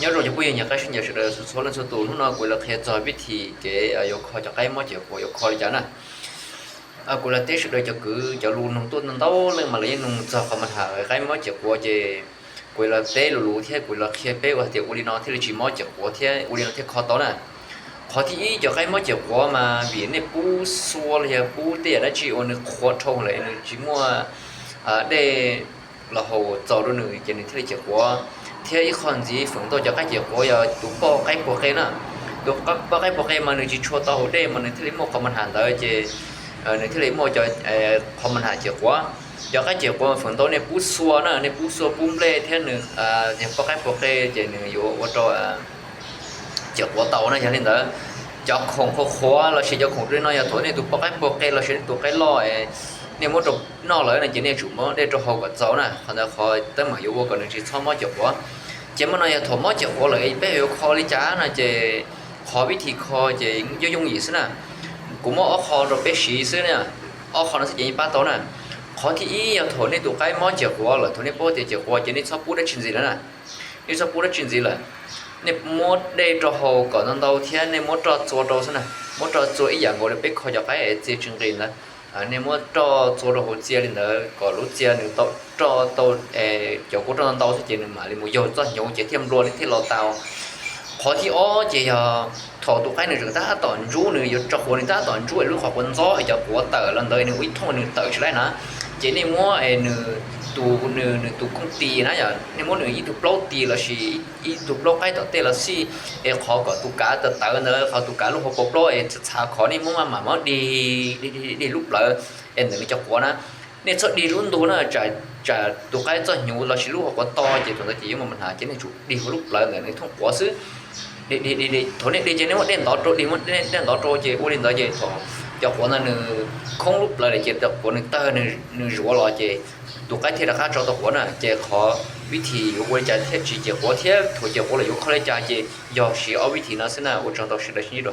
nhớ rồi cho bây giờ nhà cái sinh nhật sự số lần số tụ nó gọi là khi cho biết thì cái yêu khó cho cái món chợ của yêu khó cho nè gọi là tết sự đời cho cứ cho luôn nông tuần nông tàu lên mà lấy nông cho không mà hạ cái món chợ của chị gọi là tết lù thế gọi là khi bé và tiệc uli nó thì là chỉ món chợ của thế uli nó thế khó tao nè khó thì cho cái món chợ của mà vì này bù xua là bù tết đó chỉ ôn khó trâu lại chỉ mua để là hồ giàu đôi nữ cho nên thế là chợ của thế ý còn gì phần tôi cho cái chợ của giờ tụ bao cái của cái nè tụ bao cái của cái mà nữ chỉ cho tao để mà nữ thế một không mình hàng tới chứ nữ thế một cho không mình hàng chợ của cho cái chợ của phần tôi này bút xua nè này bút xua bún lê thế nữ những bao cái của cái chứ nữ vô cho chợ của tàu này cho nên đó cho không khó là sẽ cho không riêng nói là thôi này tụ bao cái của cái là sẽ tụ cái lo nếu mà trồng nó lại là chỉ nên chủ mỏ để cho hậu vật giàu nè, còn là khỏi tới mà yêu còn chỉ sau mỏ chụp quá, chỉ mà nói là thổ mỏ chụp quá lại bé yêu kho lý trả nè, chỉ khó biết thì kho chỉ do dùng gì xí nè, cũng mà ở kho rồi bé xí xí nè, ở kho nó sẽ chỉ ba tao nè, khó thì ý thổ này tụ cái mỏ chụp quá là thổ này bố thì chụp quá chỉ nên sau bút đã chuyện gì nữa nè, nên sau bút đã chuyện gì là nên mỏ để cho hậu còn nó đâu thì nên mỏ cho chỗ đâu xí nè, mỏ cho chỗ ý dạng gọi là bé kho cho cái chỉ chuyện gì nè nếu mà cho được hồ chia thì nó có lúc chia nữa tao cho tao chỗ của tao sẽ chỉ mà liền một giờ cho nhiều chỉ thêm luôn thì lo tao khó thì chỉ thọ tụ cái này chúng ta toàn rú nữa giờ cho người ta toàn rú lúc họ quân gió giờ của tờ lần đời nữa ít thôi nữa tờ trở lại nữa chỉ nên mua nữa tụ công ty nè giờ nên mua nữa ít tụ blog thì là gì ít tụ blog cái tờ là gì khó có tụ cả tờ nữa khó tụ cả lúc họ blog trả khó nên mua mà đi lúc là nữa cho của nó nên sợ đi luôn đó là trả tụ cái cho nhiều là chỉ lúc họ có to chỉ tụi chỉ mà mình hạ chỉ nên chủ đi lúc là nữa không quá xứ đi thôi đi chỉ nếu mà đến đó trôi đi mất đến đó trôi chỉ u đến đó chỉ thôi cho của nó không lúc là để chỉ được của nó tơ nó rửa lo chỉ tụ cái thì là khác cho tụ của nó chỉ khóวิธี我讲贴只结果贴，图结果了有可能加些要是เอาวิธี那是呢，我找到是的是的。